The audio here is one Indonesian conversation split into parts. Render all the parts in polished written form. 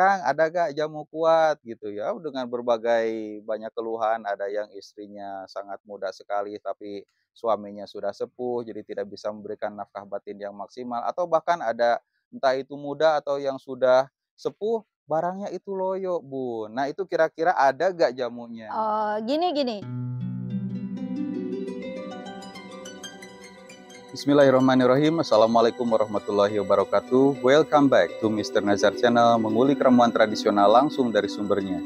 "Kang, ada gak jamu kuat?" Gitu ya, dengan berbagai banyak keluhan, ada yang istrinya sangat muda sekali tapi suaminya sudah sepuh, jadi tidak bisa memberikan nafkah batin yang maksimal, atau bahkan ada entah itu muda atau yang sudah sepuh, barangnya itu loyo, Bun. Nah, itu kira-kira ada gak jamunya? Oh, gini gini. Bismillahirrahmanirrahim. Assalamualaikum warahmatullahi wabarakatuh. Welcome back to Mr. Nazar Channel, mengulik ramuan tradisional langsung dari sumbernya.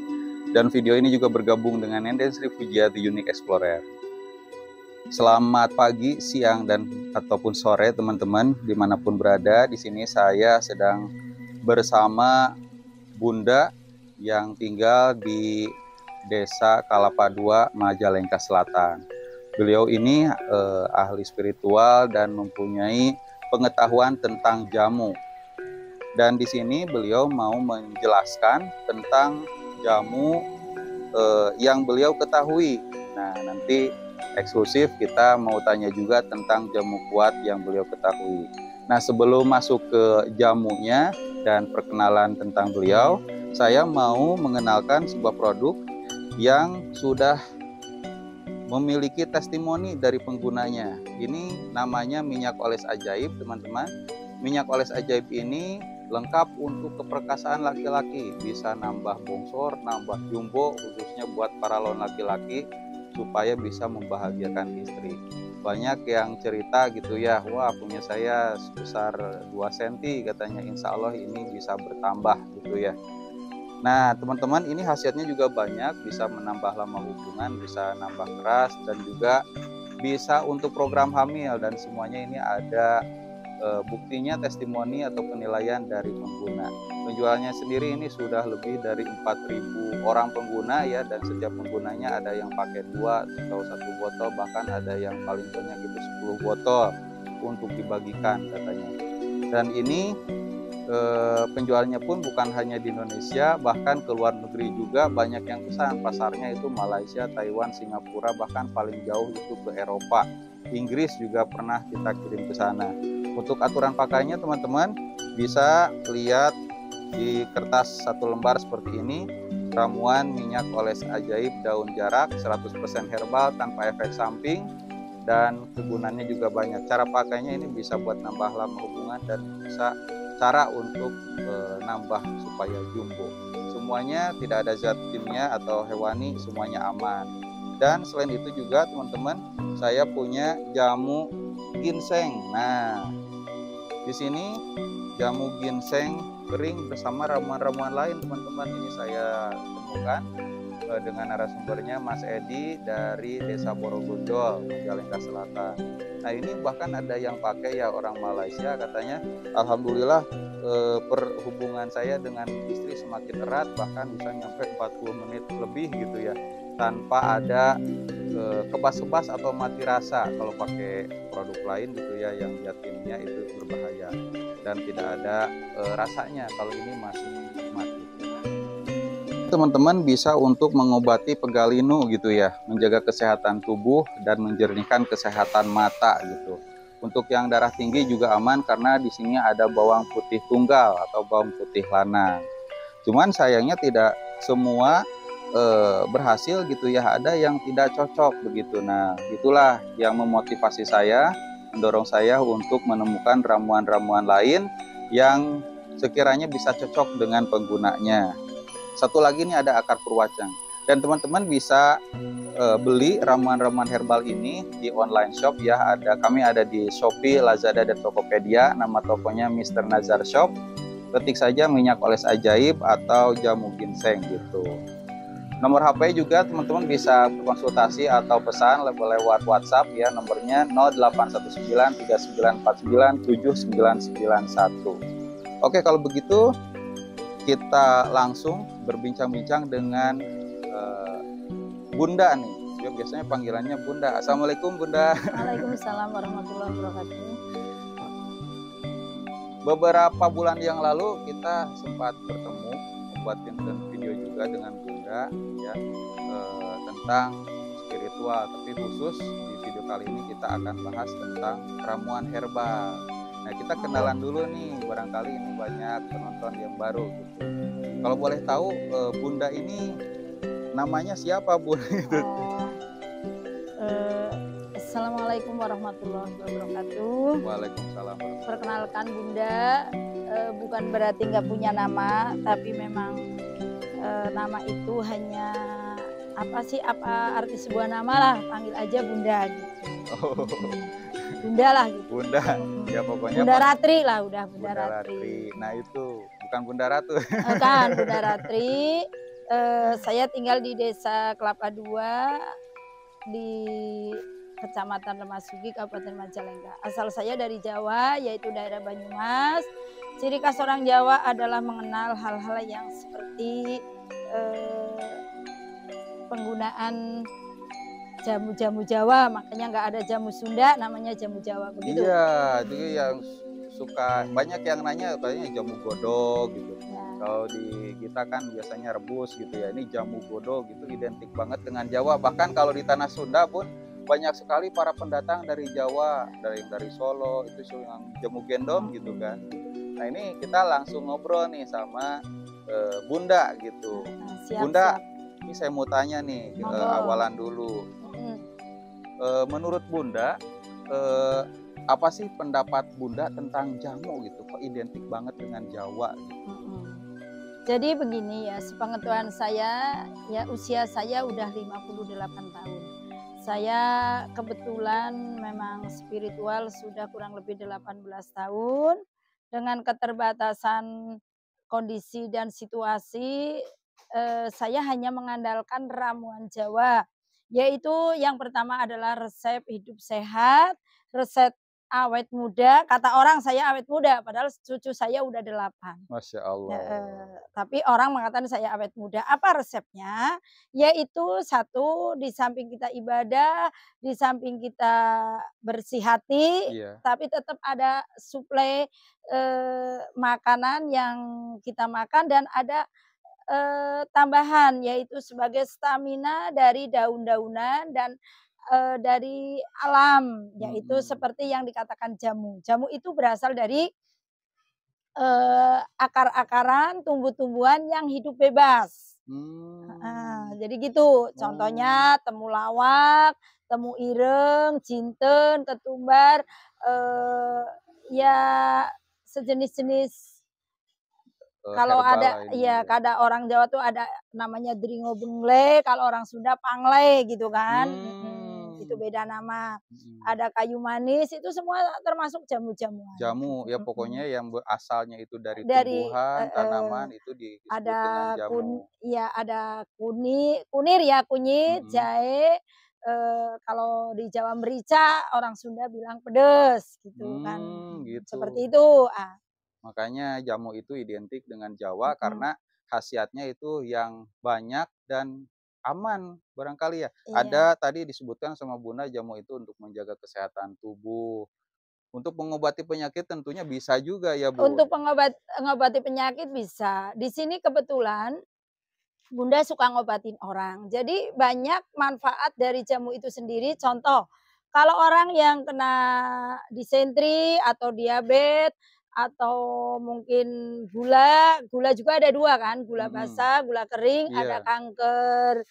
Dan video ini juga bergabung dengan Nenden Sri Pujia The Unique Explorer. Selamat pagi, siang, dan ataupun sore teman-teman dimanapun berada. Di sini saya sedang bersama Bunda yang tinggal di Desa Kalapa II, Majalengka Selatan. Beliau ini ahli spiritual dan mempunyai pengetahuan tentang jamu. Dan di sini beliau mau menjelaskan tentang jamu yang beliau ketahui. Nah, nanti eksklusif kita mau tanya juga tentang jamu kuat yang beliau ketahui. Nah, sebelum masuk ke jamunya dan perkenalan tentang beliau, saya mau mengenalkan sebuah produk yang sudah memiliki testimoni dari penggunanya. Ini namanya minyak oles ajaib, teman-teman. Minyak oles ajaib ini lengkap untuk keperkasaan laki-laki, bisa nambah bongsor, nambah jumbo, khususnya buat para lon laki-laki supaya bisa membahagiakan istri. Banyak yang cerita gitu ya, wah punya saya sebesar 2 cm katanya, insya Allah ini bisa bertambah gitu ya. Nah, teman-teman, ini khasiatnya juga banyak, bisa menambah lama hubungan, bisa nambah keras, dan juga bisa untuk program hamil, dan semuanya ini ada buktinya, testimoni atau penilaian dari pengguna. Penjualnya sendiri ini sudah lebih dari 4.000 orang pengguna ya, dan setiap penggunanya ada yang pakai 2 atau 1 botol, bahkan ada yang paling banyak itu 10 botol untuk dibagikan katanya. Dan ini penjualnya pun bukan hanya di Indonesia, bahkan ke luar negeri juga banyak yang pesan. Pasarnya itu Malaysia, Taiwan, Singapura, bahkan paling jauh itu ke Eropa. Inggris juga pernah kita kirim ke sana. Untuk aturan pakainya teman-teman bisa lihat di kertas 1 lembar seperti ini. Ramuan minyak oles ajaib daun jarak 100% herbal tanpa efek samping, dan kegunaannya juga banyak. Cara pakainya ini bisa buat nambah lama hubungan dan bisa cara untuk nambah supaya jumbo. Semuanya tidak ada zat kimia atau hewani, semuanya aman. Dan selain itu juga teman-teman, saya punya jamu ginseng. Nah, di sini jamu ginseng kering bersama ramuan-ramuan lain teman-teman, ini saya temukan dengan narasumbernya Mas Edi dari Desa Borogondol, Majalengka Selatan. Nah, ini bahkan ada yang pakai ya orang Malaysia, katanya alhamdulillah perhubungan saya dengan istri semakin erat, bahkan bisa nyampe 40 menit lebih gitu ya, tanpa ada kebas-kebas atau mati rasa. Kalau pakai produk lain gitu ya yang jatimnya itu berbahaya dan tidak ada rasanya, kalau ini masih nikmat gitu. Teman-teman bisa untuk mengobati pegalinu gitu ya, menjaga kesehatan tubuh dan menjernihkan kesehatan mata gitu. Untuk yang darah tinggi juga aman karena di sini ada bawang putih tunggal atau bawang putih lanang. Cuman sayangnya tidak semua berhasil gitu ya, ada yang tidak cocok begitu. Nah, itulah yang memotivasi saya, mendorong saya untuk menemukan ramuan-ramuan lain yang sekiranya bisa cocok dengan penggunanya. Satu lagi nih ada akar purwacang. Dan teman-teman bisa beli ramuan-ramuan herbal ini di online shop ya. Kami ada di Shopee, Lazada, dan Tokopedia. Nama tokonya Mr. Nazar Shop. Ketik saja minyak oles ajaib atau jamu ginseng gitu. Nomor HP juga teman-teman bisa konsultasi atau pesan lewat WhatsApp ya. Nomornya 081939497991. Oke, kalau begitu kita langsung berbincang-bincang dengan Bunda nih. Dia biasanya panggilannya Bunda. Assalamualaikum Bunda. Waalaikumsalam warahmatullahi wabarakatuh. Beberapa bulan yang lalu kita sempat bertemu, membuat video juga dengan Bunda ya, tentang spiritual. Tapi khusus di video kali ini kita akan bahas tentang ramuan herbal. Nah, kita kenalan dulu nih, barangkali ini banyak penonton yang baru gitu. Kalau boleh tahu, Bunda ini namanya siapa, Bun? Gitu. Oh, Assalamualaikum warahmatullahi wabarakatuh. Waalaikumsalam warahmatullahi Perkenalkan wabarakatuh. Bunda, bukan berarti nggak punya nama, tapi memang nama itu hanya apa arti sebuah nama lah, panggil aja Bunda gitu. Oh, Bunda lah gitu. Bunda. Ya pokoknya Bunda Ratri lah udah Bunda Bunda Ratri. Ratri. Nah, itu bukan Bunda Ratu. Kan Bunda Ratri. Saya tinggal di Desa Kelapa II di Kecamatan Lemasugi, Kabupaten Majalengka. Asal saya dari Jawa, yaitu daerah Banyumas. Ciri khas orang Jawa adalah mengenal hal-hal yang seperti penggunaan jamu-jamu Jawa, makanya nggak ada jamu Sunda, namanya jamu Jawa begitu. Iya, juga yang suka banyak yang nanya katanya jamu godog gitu. Ya. Kalau di kita kan biasanya rebus gitu ya. Ini jamu godog gitu identik banget dengan Jawa. Bahkan kalau di tanah Sunda pun banyak sekali para pendatang dari Jawa, dari Solo itu yang jamu gendong gitu kan. Nah, ini kita langsung ngobrol nih sama Bunda gitu. Nah, siap, Bunda, siap. ini saya mau tanya nih Monggo. awalan dulu. Menurut Bunda, apa sih pendapat Bunda tentang jamu gitu? Kok identik banget dengan Jawa gitu? Jadi begini ya, sepengetahuan saya, ya usia saya udah 58 tahun. Saya kebetulan memang spiritual sudah kurang lebih 18 tahun. Dengan keterbatasan kondisi dan situasi, saya hanya mengandalkan ramuan Jawa. Yaitu yang pertama adalah resep hidup sehat, resep awet muda. Kata orang saya awet muda, padahal cucu saya udah 8. Masya Allah. Tapi orang mengatakan saya awet muda. Apa resepnya? Yaitu satu, di samping kita ibadah, di samping kita bersih hati, Iya. tapi tetap ada suplai makanan yang kita makan dan ada tambahan yaitu sebagai stamina dari daun-daunan dan dari alam, yaitu seperti yang dikatakan jamu. Jamu itu berasal dari akar-akaran tumbuh-tumbuhan yang hidup bebas. Jadi gitu, contohnya temulawak, temu ireng, jinten, ketumbar, ya sejenis-jenis. Kalau ada ya kada orang Jawa tuh ada namanya dringo bengle, kalau orang Sunda pangle gitu kan. Itu beda nama. Ada kayu manis, itu semua termasuk jamu-jamuan. Jamu, ya pokoknya yang asalnya itu dari tumbuhan, tanaman itu disebut dengan jamu. Ada kunir ya, kunyit, jahe. Kalau di Jawa merica, orang Sunda bilang pedes gitu kan. Gitu. Seperti itu. Makanya jamu itu identik dengan Jawa karena khasiatnya itu yang banyak dan aman barangkali ya. Iya. Ada tadi disebutkan sama Bunda jamu itu untuk menjaga kesehatan tubuh. Untuk mengobati penyakit tentunya bisa juga ya, Bu? Untuk mengobati penyakit bisa. Di sini kebetulan Bunda suka ngobatin orang. Jadi banyak manfaat dari jamu itu sendiri. Contoh, kalau orang yang kena disentri atau diabetes atau mungkin gula juga ada 2 kan, gula basah, gula kering, ada kanker,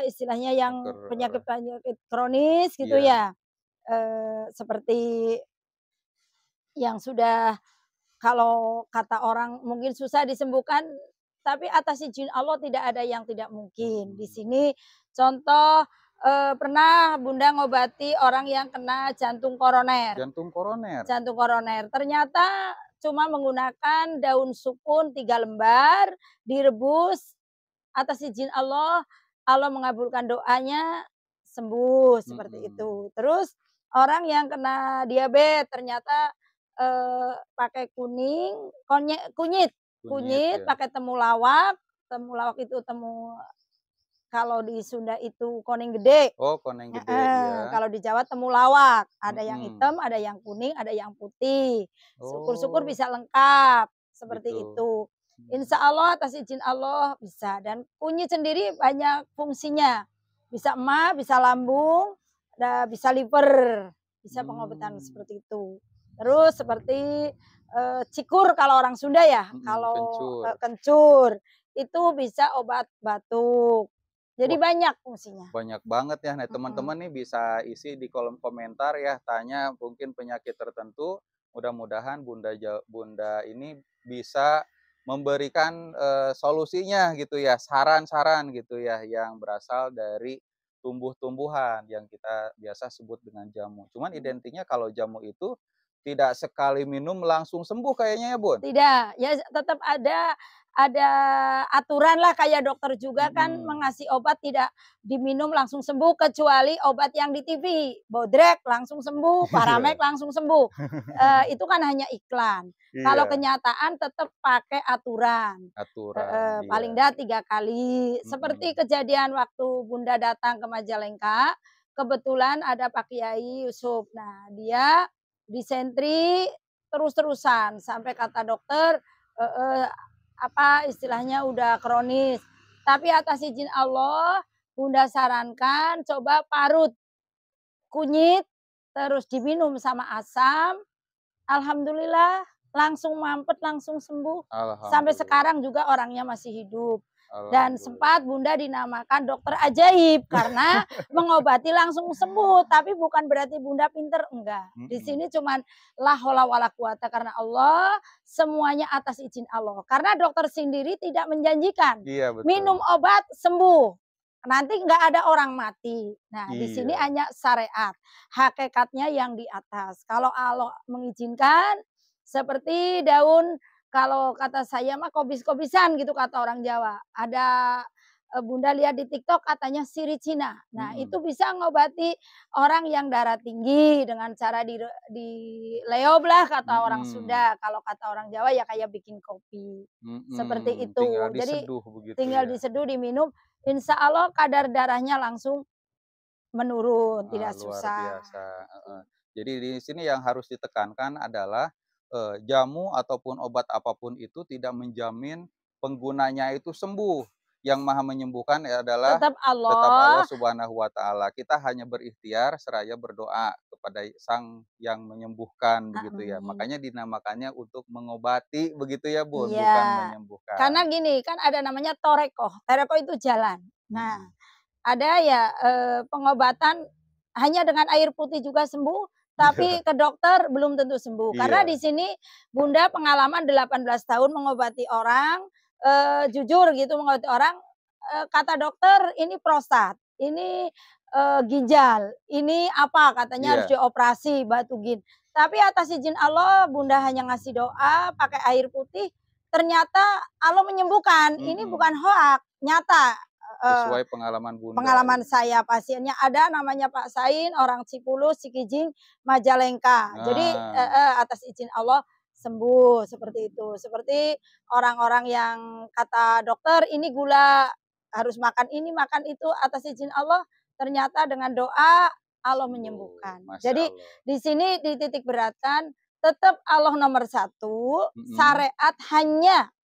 istilahnya yang penyakit-penyakit kronis gitu ya. Seperti yang sudah kalau kata orang mungkin susah disembuhkan, tapi atas izin Allah tidak ada yang tidak mungkin. Di sini contoh pernah Bunda ngobati orang yang kena jantung koroner. Jantung koroner? Jantung koroner. Ternyata cuma menggunakan daun sukun 3 lembar, direbus, atas izin Allah, Allah mengabulkan doanya, sembuh seperti itu. Terus orang yang kena diabetes ternyata pakai kunyit Ya. pakai temulawak itu kalau di Sunda itu koneng gede. Oh, koneng gede, iya. Kalau di Jawa temulawak, ada yang hitam, ada yang kuning, ada yang putih. Syukur-syukur bisa lengkap seperti itu. Insya Allah atas izin Allah bisa. Dan kunyit sendiri banyak fungsinya. Bisa emah, bisa lambung, bisa liver, bisa pengobatan seperti itu. Terus seperti cikur kalau orang Sunda ya, kalau kencur. kencur itu bisa obat batuk. Jadi Wah, banyak fungsinya. banyak banget ya. Nah, Mhm. teman-teman nih bisa isi di kolom komentar ya, tanya mungkin penyakit tertentu. Mudah-mudahan Bunda ini bisa memberikan solusinya gitu ya, saran-saran gitu ya yang berasal dari tumbuh-tumbuhan yang kita biasa sebut dengan jamu. Cuman identiknya kalau jamu itu tidak sekali minum langsung sembuh kayaknya ya, Bun? Tidak, ya tetap ada aturan lah kayak dokter juga kan Mhm. mengasih obat tidak diminum langsung sembuh kecuali obat yang di TV, Bodrek langsung sembuh, Paramek Iya, langsung sembuh, itu kan hanya iklan. Kalau iya, kenyataan tetap pakai aturan, aturan, heeh, iya. paling enggak 3 kali. Seperti Mhm. kejadian waktu Bunda datang ke Majalengka, kebetulan ada Pak Kiai Yusuf. Nah, dia disentri terus-terusan sampai kata dokter, heeh, apa istilahnya udah kronis. Tapi atas izin Allah, Bunda sarankan coba parut kunyit, terus diminum sama asam, alhamdulillah langsung mampet, langsung sembuh. Sampai Alhamdulillah, sekarang juga orangnya masih hidup. Dan alhamdulillah. sempat Bunda dinamakan dokter ajaib karena mengobati langsung sembuh, tapi bukan berarti Bunda pinter, enggak. Di Mhm. sini cuman la haula wala quwata karena Allah, semuanya atas izin Allah. Karena dokter sendiri tidak menjanjikan, Iya betul. minum obat sembuh, nanti enggak ada orang mati. Nah, di sini Iya. hanya syariat, hakikatnya yang di atas. Kalau Allah mengizinkan, seperti daun kalau kata saya mah kobis-kobisan gitu kata orang Jawa. Ada, Bunda lihat di TikTok katanya sirih Cina. Nah, itu Mhm. bisa ngobati orang yang darah tinggi dengan cara di leob lah kata orang Mhm. Sunda. Kalau kata orang Jawa ya kayak bikin kopi. Seperti Mhm. Tinggal itu. Jadi diseduh begitu tinggal ya. diseduh, diminum, insya Allah kadar darahnya langsung menurun, tidak Luar susah. biasa, heeh. Jadi di sini yang harus ditekankan adalah, jamu ataupun obat apapun itu tidak menjamin penggunanya itu sembuh. Yang Maha menyembuhkan adalah Tetap tetap Allah Allah. Subhanahu wa taala. Kita hanya berikhtiar seraya berdoa kepada Sang yang menyembuhkan begitu ya. Amin. Makanya dinamakannya untuk mengobati begitu ya, Bun, bukan Iya, karena menyembuhkan. gini, kan ada namanya toreko, toreko itu jalan. Nah, Mhm. ada ya, pengobatan hanya dengan air putih juga sembuh, tapi ke dokter belum tentu sembuh. Karena di Iya. sini Bunda pengalaman 18 tahun mengobati orang, jujur gitu mengobati orang, kata dokter ini prostat, ini, ginjal, ini apa, katanya harus Iya. dioperasi batu gin. Tapi atas izin Allah Bunda hanya ngasih doa pakai air putih, ternyata Allah menyembuhkan. Ini bukan Mhm. hoak, nyata, heeh. Sesuai pengalaman Bunda Pengalaman ini. saya pasiennya ada namanya Pak Sain, orang Cipulus, Cikijing, Majalengka. Jadi Nah. atas izin Allah sembuh, seperti itu. Seperti orang-orang yang kata dokter, ini gula, harus makan ini, makan itu, atas izin Allah, ternyata dengan doa Allah Sembuh, menyembuhkan. masya Jadi Allah. di sini dititik beratkan, tetap Allah nomor satu, Mhm, syariat hanya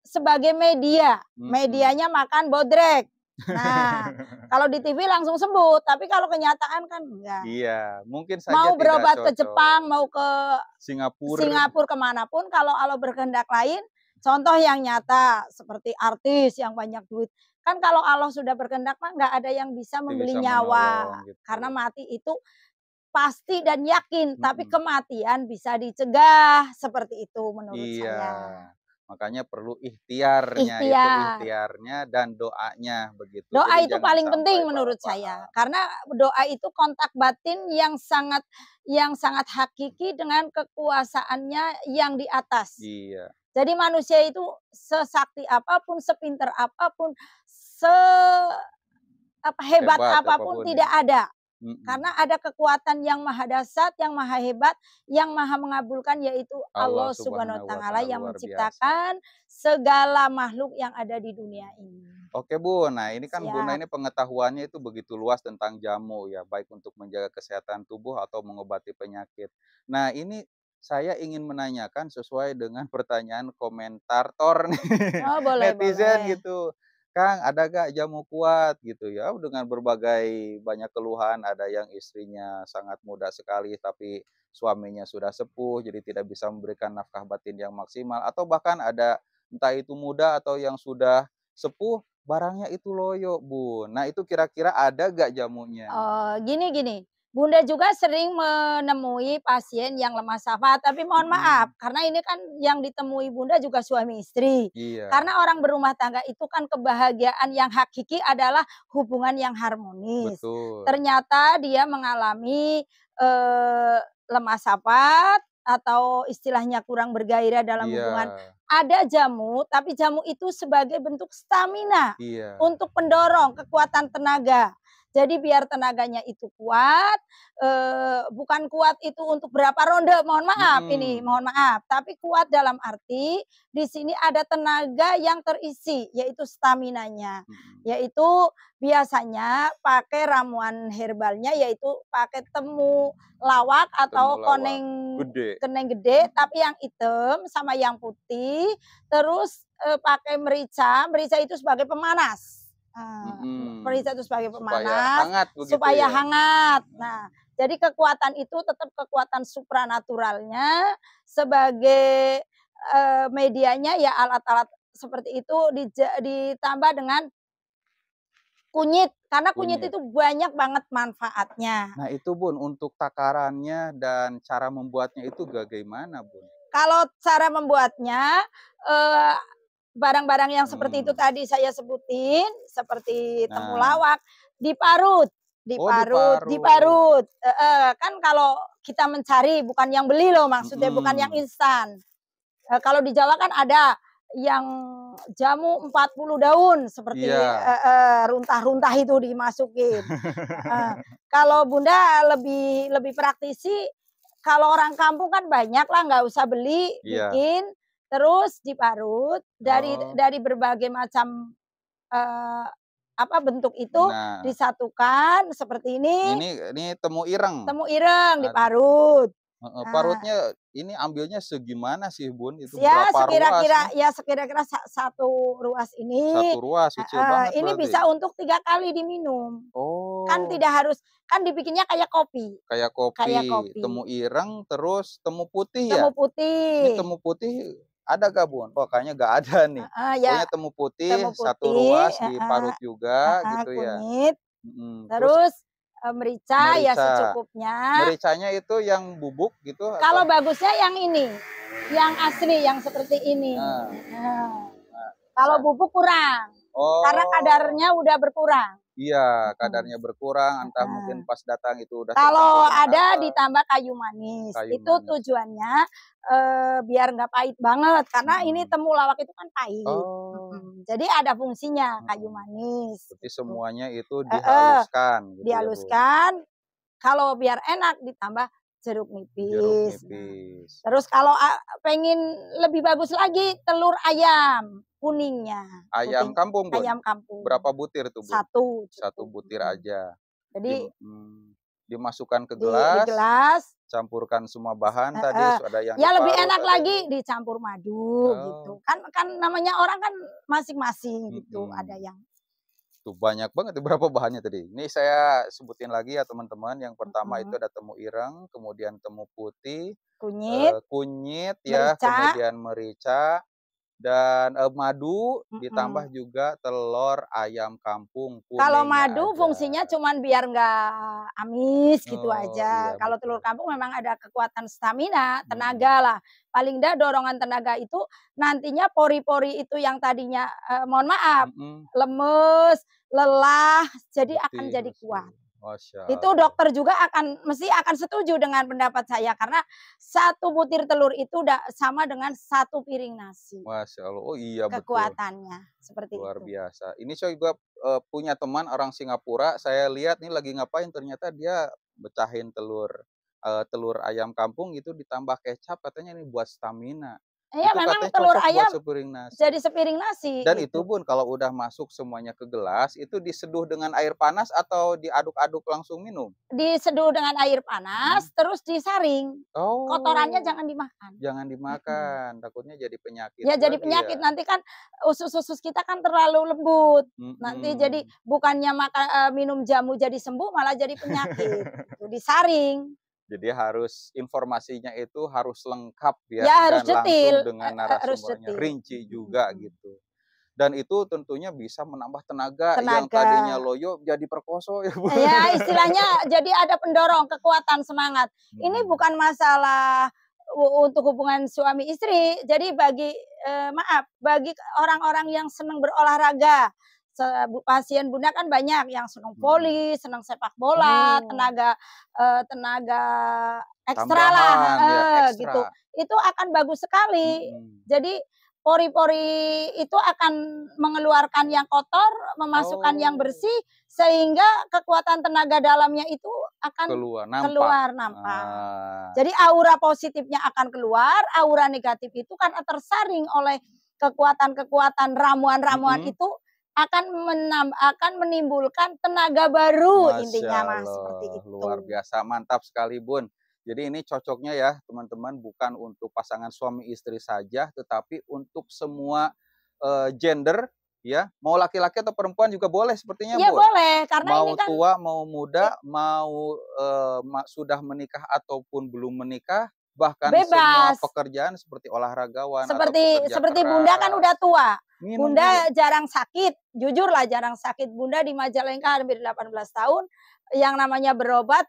sebagai media, mhm. medianya makan bodrek. Nah, kalau di TV langsung sembuh, tapi kalau kenyataan kan enggak. Iya, mungkin saja Mau tidak berobat ke cocok. Jepang, mau ke Singapura, Singapura, kemanapun kalau Allah berkehendak lain, contoh yang nyata seperti artis yang banyak duit, kan kalau Allah sudah berkehendak mah nggak ada yang bisa itu membeli bisa nyawa, menolong gitu. karena mati itu pasti dan yakin, tapi Mhm, kematian bisa dicegah, seperti itu menurut iya. saya. Makanya perlu Ikhtiar. ikhtiarnya dan doanya begitu. Doa Jadi itu jangan paling sampai penting menurut saya, paham. karena doa itu kontak batin yang sangat hakiki dengan kekuasaannya yang di atas. Iya, Jadi manusia itu sesakti apapun, sepinter apapun, hebat hebat apapun apapun ya. tidak ada. Mhm. Karena ada kekuatan yang maha dahsyat, yang maha hebat, yang maha mengabulkan yaitu Allah Allah Subhanahu wa Subhanahu wa taala taala yang luar biasa. menciptakan segala makhluk yang ada di dunia ini. Oke Bun, nah ini kan Bunda Siap. ini pengetahuannya itu begitu luas tentang jamu ya, baik untuk menjaga kesehatan tubuh atau mengobati penyakit. Nah ini saya ingin menanyakan sesuai dengan pertanyaan komentator nih, Oh, boleh netizen boleh. gitu. Kang, ada gak jamu kuat gitu ya? Dengan berbagai banyak keluhan, ada yang istrinya sangat muda sekali tapi suaminya sudah sepuh, jadi tidak bisa memberikan nafkah batin yang maksimal, atau bahkan ada entah itu muda atau yang sudah sepuh, barangnya itu loyo, Bun. Nah, itu kira-kira ada gak jamunya? Gini, Bunda juga sering menemui pasien yang lemah syahwat, tapi mohon maaf, Mhm. karena ini kan yang ditemui Bunda juga suami istri. Iya, Karena orang berumah tangga itu kan kebahagiaan yang hakiki adalah hubungan yang harmonis. betul. Ternyata dia mengalami, lemah syahwat atau istilahnya kurang bergairah dalam Iya, hubungan. Ada jamu, tapi jamu itu sebagai bentuk stamina iya. untuk pendorong kekuatan tenaga. Jadi biar tenaganya itu kuat, bukan kuat itu untuk berapa ronde, Mhm, mohon maaf, tapi kuat dalam arti di sini ada tenaga yang terisi, yaitu staminanya. mhm. Yaitu biasanya pakai ramuan herbalnya, yaitu pakai temu lawak atau Temulawak, gede. koneng gede, Mhm, tapi yang hitam sama yang putih, terus, pakai merica, merica itu sebagai pemanas. Merica mhm. itu sebagai Supaya pemanas, hangat begitu supaya ya? hangat. Nah, jadi kekuatan itu tetap kekuatan supranaturalnya sebagai, medianya ya alat-alat seperti itu ditambah dengan kunyit, karena kunyit Kunyit. itu banyak banget manfaatnya. Nah itu Bun, untuk takarannya dan cara membuatnya itu bagaimana Bun? Kalau cara membuatnya, eee, barang-barang yang seperti itu Mhm. tadi saya sebutin, seperti Nah, temulawak, diparut oh diparut diparut. diparut, heeh. Kan kalau kita mencari bukan yang beli loh maksudnya, bukan yang Mhm. instan. Kalau di Jawa kan ada yang jamu 40 daun seperti Iya. runtah-runtah itu dimasukin, heeh. Kalau Bunda lebih lebih praktisi, kalau orang kampung kan banyak lah, nggak usah beli, Iya. bikin, terus diparut Oh, dari berbagai macam, eee, apa, bentuk itu nah disatukan seperti ini temu ireng? temu ireng Ad diparut. heeh, Nah, parutnya ini ambilnya segimana sih Bun? Itu ya berapa ruas nih? sekira-kira satu ruas ini, Satu ruas, kecil heeh, banget ini berarti? bisa untuk 3 kali diminum. Kan Oh, tidak harus, kan dibikinnya kayak kopi, kayak temu kopi, ireng, terus temu putih ya? temu Ini putih, temu putih ada gak Bun? Oh kayaknya nggak ada nih. heeh, ya Pokoknya temu putih, temu satu putih, ruas diparut juga heeh, gitu ya? kunyit, Mhm, terus terus, merica ya merica. secukupnya. Mericanya itu yang bubuk gitu Kalau atau bagusnya yang ini, yang asli, yang seperti ini. nah, Nah, nah, kalau sa bubuk kurang, karena oh, kadarnya udah berkurang. iya Mhm, kadarnya berkurang, entah mungkin heeh. pas datang itu udah tercampur Kalau dengan ada apa, ditambah kayu manis, kayu itu manis. tujuannya, biar nggak pahit banget, karena ini Mhm. temulawak itu kan pahit, Oh, jadi ada fungsinya kayu mhm. manis Berarti gitu. semuanya itu Heeh, dihaluskan gitu ya, Bun? dihaluskan, kalau biar enak ditambah jeruk Jeruk nipis. Nah, nipis. terus kalau pengen lebih bagus lagi, telur ayam kuningnya, Ayam kampung, Bun? ayam kampung, Berapa butir tuh, Bun? satu Satu cukup, butir aja. Jadi Dimasukkan ke di gelas, gelas. campurkan semua bahan tadi, Heeh, ada yang ya lebih diparut, enak ada lagi yang dicampur madu oh, gitu, kan kan namanya orang kan masing-masing gitu, ada mhm. yang Tuh banyak banget tuh, berapa bahannya tadi? Ini saya sebutin lagi ya teman-teman, yang pertama itu mhm, ada temu ireng, kemudian temu putih, kunyit, kunyit ya, merica, kemudian merica, dan, madu, ditambah mhm. juga telur ayam kampung, Kalau kuningnya madu aja. fungsinya cuman biar nggak amis gitu Oh, iya aja. Kalau telur betul. kampung memang ada kekuatan stamina, Mhm, tenaga lah. Paling nggak dorongan tenaga itu nantinya pori-pori itu yang tadinya, mohon maaf, mhm, lemes, lelah, jadi akan letih jadi lesu. kuat. Masya Itu Allah. dokter juga mesti akan setuju dengan pendapat saya karena satu butir telur itu sama dengan satu piring nasi, Masya Allah. Oh iya betul. kekuatannya, seperti Luar itu. biasa. Ini saya juga, punya teman orang Singapura, saya lihat nih lagi ngapain, ternyata dia pecahin telur ayam kampung gitu ditambah kecap, katanya ini buat stamina. Iya Itu memang katanya telur cocok buat ayam sepiring nasi. jadi sepiring nasi Dan itu gitu. pun kalau udah masuk semuanya ke gelas, itu diseduh dengan air panas atau diaduk-aduk langsung minum? Diseduh dengan air Mhm. panas terus disaring, kotorannya Oh, jangan dimakan. jangan Mhm. dimakan, takutnya jadi penyakit Ya jadi lagi penyakit ya? nanti kan usus-usus kita kan terlalu lembut, nanti jadi Mhm. bukannya minum jamu jadi sembuh malah jadi penyakit gitu, disaring. Jadi harus informasinya itu harus lengkap ya, Ya harus dan detil, langsung dengan harus narasumbernya, detil. rinci juga gitu. Dan itu tentunya bisa menambah tenaga yang Tenaga. tadinya loyo jadi perkoso ya, Bu. Ya istilahnya jadi ada pendorong, kekuatan, semangat. Ini Mhm. bukan masalah untuk hubungan suami istri. Jadi bagi bagi orang-orang yang senang berolahraga, pasien Bunda kan banyak yang senang Mhm. voli, senang sepak bola, Oh, tenaga ekstra lah, tambahan ya, gitu. ekstra. Itu akan bagus sekali. Mhm. Jadi pori-pori itu akan mengeluarkan yang kotor, memasukkan yang Oh, bersih, sehingga kekuatan tenaga dalamnya itu akan keluar, nampak. keluar nampak. Ah, Jadi aura positifnya akan keluar, aura negatif itu karena tersaring oleh kekuatan-kekuatan ramuan-ramuan mhm. itu akan menimbulkan tenaga baru Masya intinya Mas, seperti Allah, itu. luar biasa, mantap sekali Bun. Jadi ini cocoknya ya teman-teman, bukan untuk pasangan suami istri saja, tetapi untuk semua gender ya, mau laki-laki atau perempuan juga boleh sepertinya Iya Bun. boleh, karena ini Mau kan tua, mau muda, mau sudah menikah ataupun belum menikah, bahkan semua bebas. pekerjaan seperti olahragawan atau Seperti pekerja seperti Bunda kan udah keras, tua. minum Bunda iya. jarang sakit, jujurlah jarang sakit. Bunda di Majalengka hampir 18 tahun, yang namanya berobat,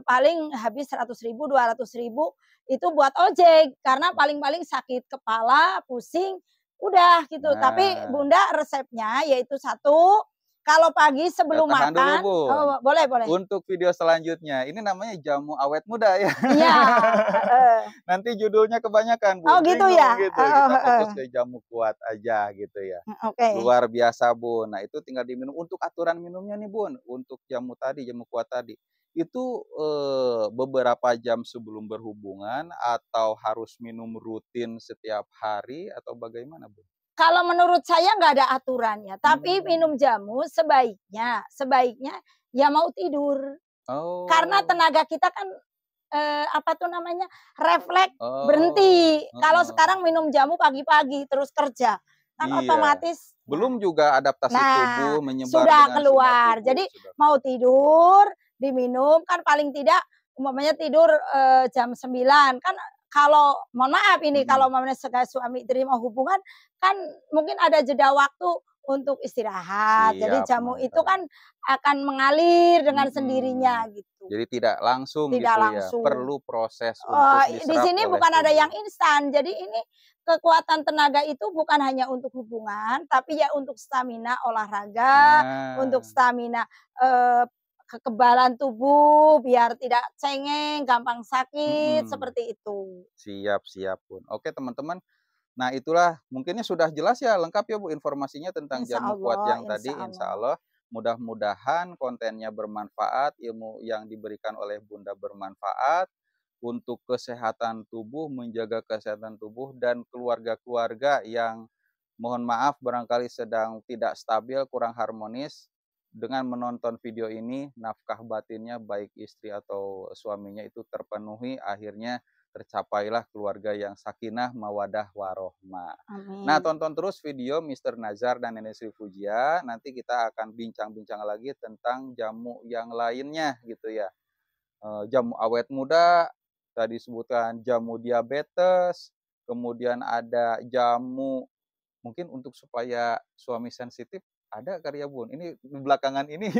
paling habis 100.000, 200.000 itu buat ojek, karena paling-paling sakit kepala, pusing, udah gitu. Tapi Nah, Bunda resepnya yaitu satu, kalau pagi sebelum tahan dulu makan Bun. oh boleh boleh. Untuk video selanjutnya, ini namanya jamu awet muda ya. Iya, heeh. Nanti judulnya kebanyakan Oh Bun, gitu bingung ya? gitu. Heeh Kita heeh. fokus ke jamu kuat aja gitu ya. Oke. Luar biasa Bun. Nah itu tinggal diminum. Untuk aturan minumnya nih Bun, untuk jamu tadi, jamu kuat tadi. Itu beberapa jam sebelum berhubungan atau harus minum rutin setiap hari atau bagaimana Bun? Kalau menurut saya nggak ada aturannya, tapi Hmm. minum jamu sebaiknya ya mau tidur. Karena Oh, tenaga kita kan, apa tuh namanya, refleks oh, berhenti. Kalau heeh. sekarang minum jamu pagi-pagi terus kerja, kan Iya. otomatis Belum juga adaptasi nah, tubuh menyebar sudah dengan sinyal keluar. tubuh, Jadi sudah mau keluar. tidur, diminum, kan paling tidak umpamanya tidur, jam 9 kan kalau mohon maaf ini Mhm. kalau umpamanya suami istri mau hubungan, kan mungkin ada jeda waktu untuk istirahat. Jadi Siap, jamu itu mantap. kan akan mengalir dengan sendirinya Mhm. gitu, Jadi tidak langsung tidak gitu ya, langsung. perlu proses untuk Di diserap sini oleh bukan ada tubuh. yang instan. Jadi ini kekuatan tenaga itu bukan hanya untuk hubungan, tapi ya untuk stamina olahraga, untuk Nah, stamina, kekebalan tubuh, biar tidak cengeng, gampang sakit, mhm. seperti itu. Siap siap, Bun. Oke, teman-teman. Nah, itulah mungkinnya sudah jelas ya, lengkap ya, Bu, informasinya tentang Insya jamu kuat Allah yang insya tadi, insya Allah. Allah. Mudah-mudahan kontennya bermanfaat, ilmu yang diberikan oleh Bunda bermanfaat untuk kesehatan tubuh, menjaga kesehatan tubuh, dan keluarga-keluarga yang mohon maaf barangkali sedang tidak stabil, kurang harmonis. Dengan menonton video ini, nafkah batinnya baik istri atau suaminya itu terpenuhi, akhirnya tercapailah keluarga yang sakinah, mawadah, warohmah. Nah, Amin. tonton terus video Mister Nazar dan Nenek Sri Fujia. Nanti kita akan bincang-bincang lagi tentang jamu yang lainnya gitu ya. Jamu awet muda, tadi sebutkan jamu diabetes, kemudian ada jamu mungkin untuk supaya suami sensitif, ada kali ya Bun? Ini belakangan ini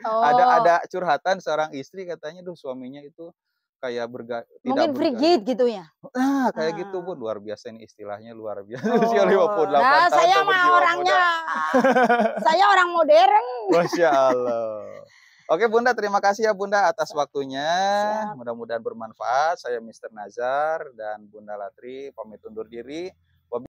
Oh, ada curhatan seorang istri katanya, "Duh suaminya itu kayak tidak mungkin bergairah." frigid gitu ya? Nah, kayak gitu Heeh. Bun, luar biasa ini istilahnya luar biasa usia Oh, 58 nah tahun saya tuh mah berjiwa orangnya muda. saya orang modern. Masya Allah. Oke Bunda, terima kasih ya Bunda atas Siap waktunya. siap. Mudah-mudahan bermanfaat. Saya Mister Nazar dan Bunda Latri pamit undur diri.